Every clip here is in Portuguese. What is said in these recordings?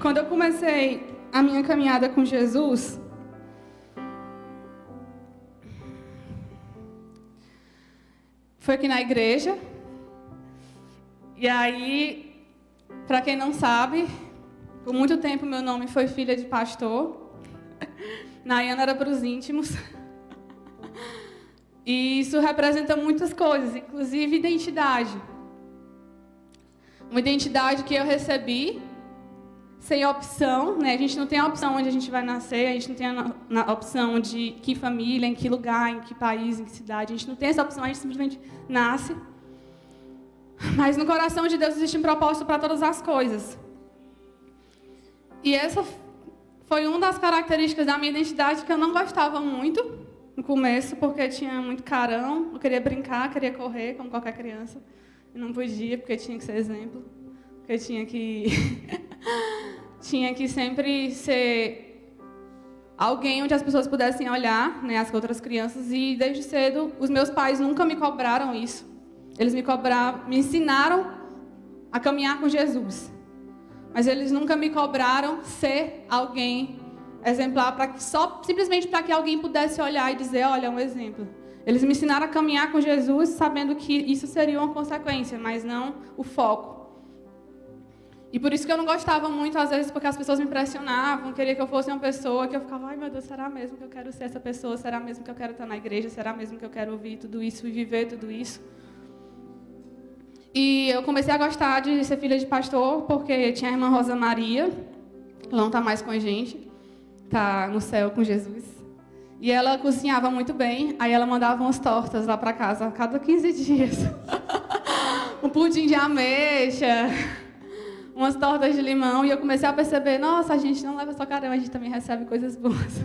Quando eu comecei a minha caminhada com Jesus, foi aqui na igreja. E aí, para quem não sabe, por muito tempo meu nome foi filha de pastor. Nayana era para os íntimos. E isso representa muitas coisas, inclusive identidade. Uma identidade que eu recebi sem opção, né? A gente não tem a opção onde a gente vai nascer, a gente não tem a opção de que família, em que lugar, em que país, em que cidade. A gente não tem essa opção, a gente simplesmente nasce. Mas no coração de Deus existe um propósito para todas as coisas. E essa foi uma das características da minha identidade que eu não gostava muito no começo, porque tinha muito carão, eu queria brincar, queria correr, como qualquer criança. E não podia, porque tinha que ser exemplo. Porque tinha que sempre ser alguém onde as pessoas pudessem olhar, né, as outras crianças. E desde cedo, os meus pais nunca me cobraram isso. Eles me ensinaram a caminhar com Jesus. Mas eles nunca me cobraram ser alguém exemplar, simplesmente para que alguém pudesse olhar e dizer, olha, é um exemplo. Eles me ensinaram a caminhar com Jesus, sabendo que isso seria uma consequência, mas não o foco. E por isso que eu não gostava muito, às vezes, porque as pessoas me pressionavam, queriam que eu fosse uma pessoa que eu ficava, ai meu Deus, será mesmo que eu quero ser essa pessoa? Será mesmo que eu quero estar na igreja? Será mesmo que eu quero ouvir tudo isso e viver tudo isso? E eu comecei a gostar de ser filha de pastor, porque tinha a irmã Rosa Maria, ela não está mais com a gente, está no céu com Jesus. E ela cozinhava muito bem, aí ela mandava umas tortas lá para casa a cada 15 dias. Um pudim de ameixa, umas tortas de limão, e eu comecei a perceber, nossa, a gente não leva só caramba, a gente também recebe coisas boas.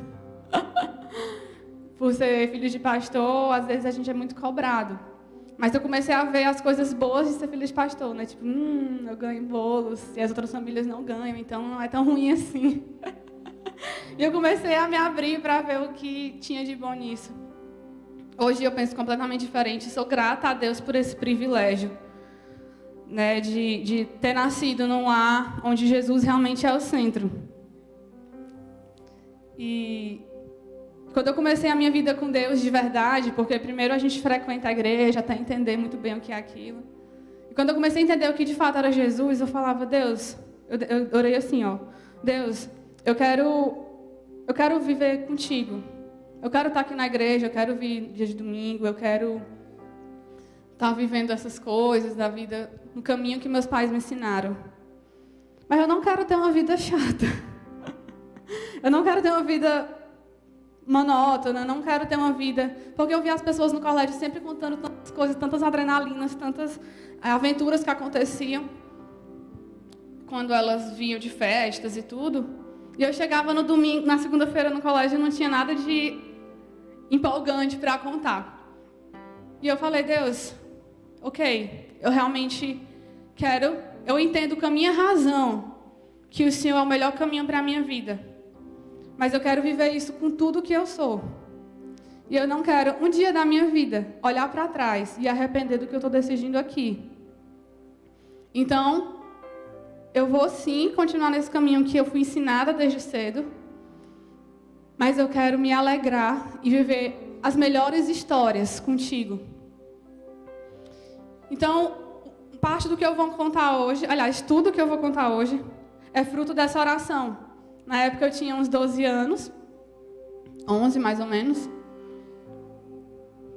Por ser filho de pastor, às vezes a gente é muito cobrado. Mas eu comecei a ver as coisas boas de ser filho de pastor, né? Tipo, eu ganho bolos, e as outras famílias não ganham, então não é tão ruim assim. E eu comecei a me abrir para ver o que tinha de bom nisso. Hoje eu penso completamente diferente. Sou grata a Deus por esse privilégio, né, de ter nascido num lar onde Jesus realmente é o centro. E quando eu comecei a minha vida com Deus de verdade, porque primeiro a gente frequenta a igreja até entender muito bem o que é aquilo. E quando eu comecei a entender o que de fato era Jesus, eu falava, Deus, eu orei assim, ó, Deus, eu quero viver contigo. Eu quero estar aqui na igreja, eu quero vir dia de domingo, eu quero estar vivendo essas coisas da vida no caminho que meus pais me ensinaram. Mas eu não quero ter uma vida chata. Eu não quero ter uma vida monótona, eu não quero ter uma vida... Porque eu via as pessoas no colégio sempre contando tantas coisas, tantas adrenalinas, tantas aventuras que aconteciam quando elas vinham de festas e tudo. E eu chegava no domingo, na segunda-feira no colégio e não tinha nada de empolgante para contar. E eu falei, Deus, ok, eu realmente quero... Eu entendo com a minha razão que o Senhor é o melhor caminho para a minha vida. Mas eu quero viver isso com tudo que eu sou. E eu não quero, um dia da minha vida, olhar para trás e arrepender do que eu estou decidindo aqui. Então, eu vou sim continuar nesse caminho que eu fui ensinada desde cedo. Mas eu quero me alegrar e viver as melhores histórias contigo. Então, parte do que eu vou contar hoje, aliás, tudo que eu vou contar hoje, é fruto dessa oração. Na época eu tinha uns 12 anos, 11 mais ou menos.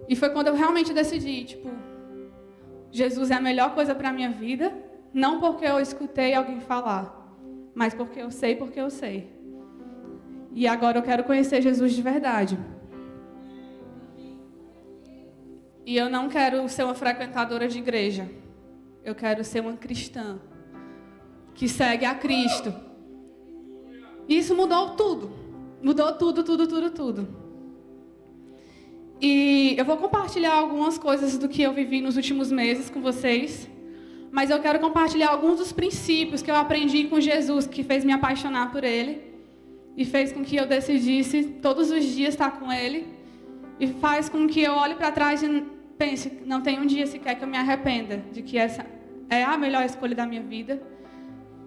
E foi quando eu realmente decidi, tipo, Jesus é a melhor coisa para a minha vida, não porque eu escutei alguém falar, mas porque eu sei. E agora eu quero conhecer Jesus de verdade. E eu não quero ser uma frequentadora de igreja. Eu quero ser uma cristã que segue a Cristo. E isso mudou tudo. Mudou tudo. E eu vou compartilhar algumas coisas do que eu vivi nos últimos meses com vocês. Mas eu quero compartilhar alguns dos princípios que eu aprendi com Jesus, que fez me apaixonar por Ele. E fez com que eu decidisse todos os dias estar com Ele. E faz com que eu olhe para trás e pense, não tem um dia sequer que eu me arrependa de que essa é a melhor escolha da minha vida.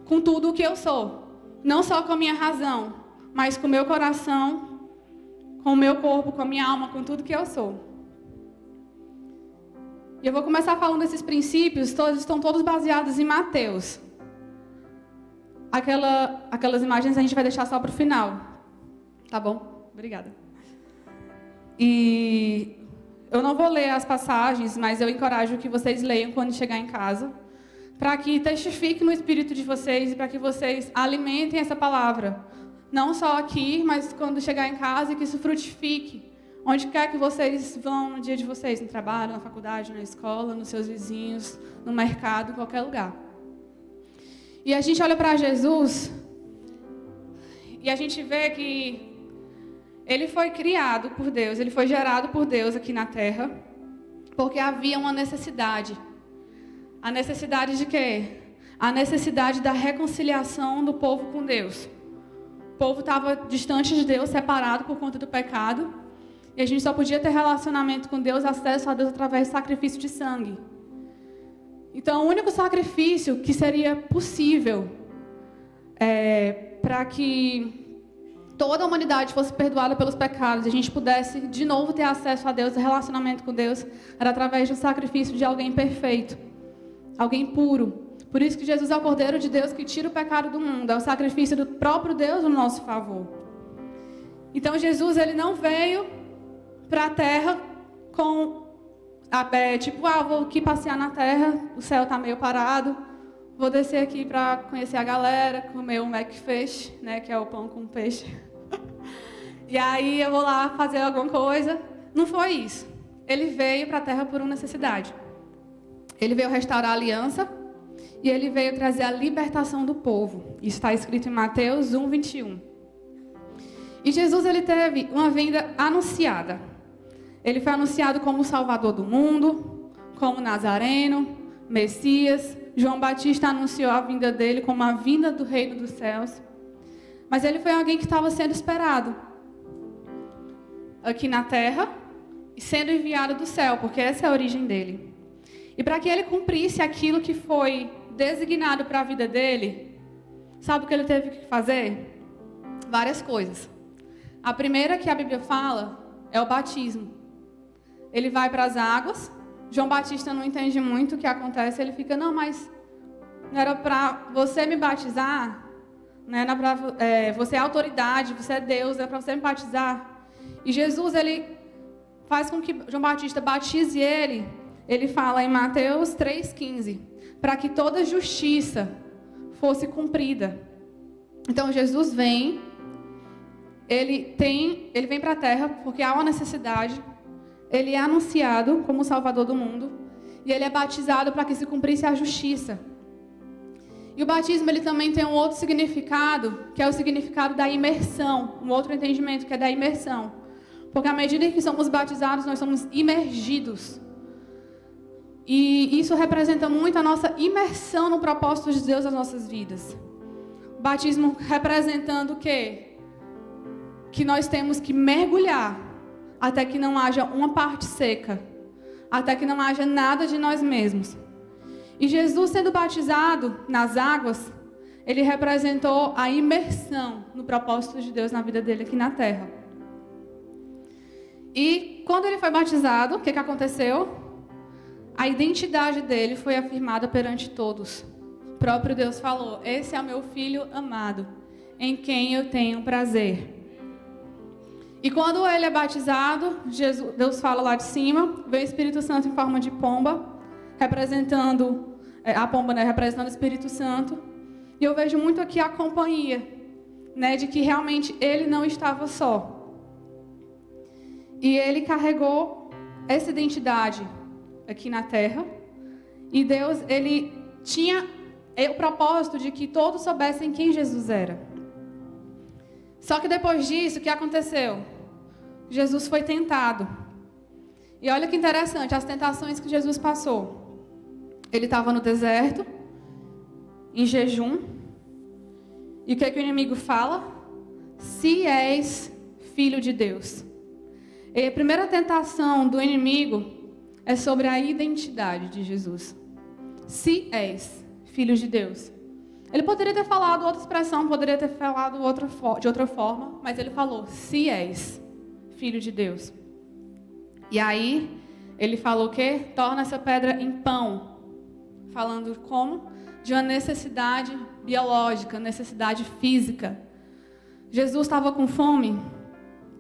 Com tudo o que eu sou. não só com a minha razão, mas com o meu coração, com o meu corpo, com a minha alma, com tudo que eu sou. E eu vou começar falando desses princípios, estão todos baseados em Mateus. Aquelas imagens a gente vai deixar só para o final. Tá bom? Obrigada. E eu não vou ler as passagens, mas eu encorajo que vocês leiam quando chegar em casa, para que testifique no espírito de vocês e para que vocês alimentem essa palavra. Não só aqui, mas quando chegar em casa, e que isso frutifique. Onde quer que vocês vão no dia de vocês, no trabalho, na faculdade, na escola, nos seus vizinhos, no mercado, em qualquer lugar. E a gente olha para Jesus e a gente vê que ele foi criado por Deus, ele foi gerado por Deus aqui na terra, porque havia uma necessidade. A necessidade de quê? A necessidade da reconciliação do povo com Deus. O povo estava distante de Deus, separado por conta do pecado, e a gente só podia ter relacionamento com Deus, acesso a Deus através do sacrifício de sangue. Então, o único sacrifício que seria possível para que toda a humanidade fosse perdoada pelos pecados e a gente pudesse de novo ter acesso a Deus, relacionamento com Deus, era através do sacrifício de alguém perfeito, alguém puro. Por isso que Jesus é o Cordeiro de Deus que tira o pecado do mundo, é o sacrifício do próprio Deus no nosso favor. Então, Jesus, ele não veio para a terra com vou aqui passear na terra, o céu está meio parado, vou descer aqui para conhecer a galera, comer um McFish, né, que é o pão com peixe. E aí eu vou lá fazer alguma coisa. Não foi isso. Ele veio para a terra por uma necessidade. Ele veio restaurar a aliança e ele veio trazer a libertação do povo. Isso está escrito em Mateus 1:21. E Jesus, ele teve uma vinda anunciada. Ele foi anunciado como o Salvador do mundo, como Nazareno, Messias. João Batista anunciou a vinda dele como a vinda do reino dos céus. Mas ele foi alguém que estava sendo esperado aqui na terra e sendo enviado do céu, porque essa é a origem dele. E para que ele cumprisse aquilo que foi designado para a vida dele, sabe o que ele teve que fazer? Várias coisas. A primeira que a Bíblia fala é o batismo. Ele vai para as águas. João Batista não entende muito o que acontece. Ele fica, não, mas não era para você me batizar? Não era para você é autoridade, você é Deus, é para você me batizar? E Jesus, ele faz com que João Batista batize ele. Ele fala em Mateus 3,15, para que toda justiça fosse cumprida. Então Jesus vem, ele vem para a terra porque há uma necessidade. Ele é anunciado como o Salvador do mundo e ele é batizado para que se cumprisse a justiça. E o batismo, ele também tem um outro significado, que é o significado da imersão, um outro entendimento que é da imersão. Porque à medida em que somos batizados, nós somos imergidos. E isso representa muito a nossa imersão no propósito de Deus nas nossas vidas. O batismo representando o quê? Que nós temos que mergulhar até que não haja uma parte seca, até que não haja nada de nós mesmos. E Jesus sendo batizado nas águas, ele representou a imersão no propósito de Deus na vida dele aqui na terra. E quando ele foi batizado, o que aconteceu? A identidade dele foi afirmada perante todos. O próprio Deus falou, esse é o meu filho amado, em quem eu tenho prazer. E quando ele é batizado, Deus fala lá de cima, vem o Espírito Santo em forma de pomba, representando, a pomba, né, representando o Espírito Santo. E eu vejo muito aqui a companhia, né, de que realmente ele não estava só. E ele carregou essa identidade aqui na terra. E Deus, ele tinha o propósito de que todos soubessem quem Jesus era. Só que depois disso, o que aconteceu? Jesus foi tentado. E olha que interessante, as tentações que Jesus passou. Ele estava no deserto, em jejum. E o que o inimigo fala? Se és filho de Deus. E a primeira tentação do inimigo é sobre a identidade de Jesus. Se és filho de Deus. Ele poderia ter falado outra expressão, poderia ter falado de outra forma, mas ele falou, se és filho de Deus. E aí, ele falou o quê? Torna essa pedra em pão. Falando como? De uma necessidade biológica, necessidade física. Jesus estava com fome?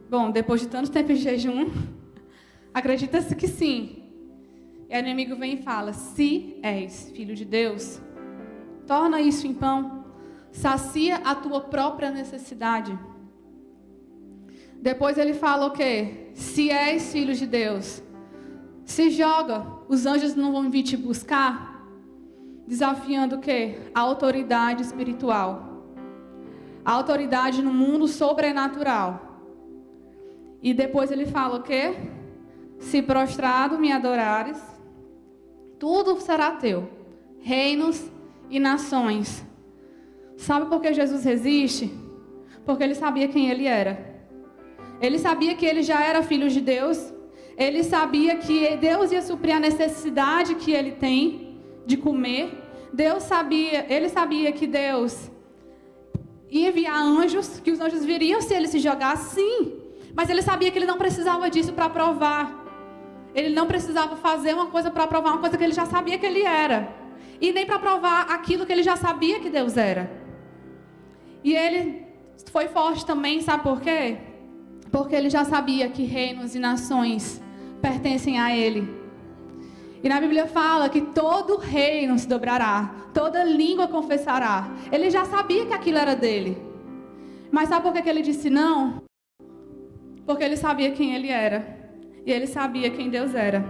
Bom, depois de tanto tempo de jejum, acredita-se que sim. E o inimigo vem e fala, se és filho de Deus, torna isso em pão, sacia a tua própria necessidade. Depois ele fala o quê? Se és filho de Deus, se joga, os anjos não vão vir te buscar, desafiando o quê? A autoridade espiritual, a autoridade no mundo sobrenatural. E depois ele fala o quê? Se prostrado me adorares, tudo será teu, reinos e nações. Sabe por que Jesus resiste? Porque ele sabia quem ele era. Ele sabia que ele já era filho de Deus. Ele sabia que Deus ia suprir a necessidade que ele tem de comer. Ele sabia que Deus ia enviar anjos, que os anjos viriam se ele se jogasse, sim. Mas ele sabia que ele não precisava disso para provar. Ele não precisava fazer uma coisa para provar uma coisa que ele já sabia que ele era. E nem para provar aquilo que ele já sabia que Deus era. E ele foi forte também, sabe por quê? Porque ele já sabia que reinos e nações pertencem a ele. E na Bíblia fala que todo reino se dobrará, toda língua confessará. Ele já sabia que aquilo era dele. Mas sabe por que ele disse não? Porque ele sabia quem ele era. E ele sabia quem Deus era.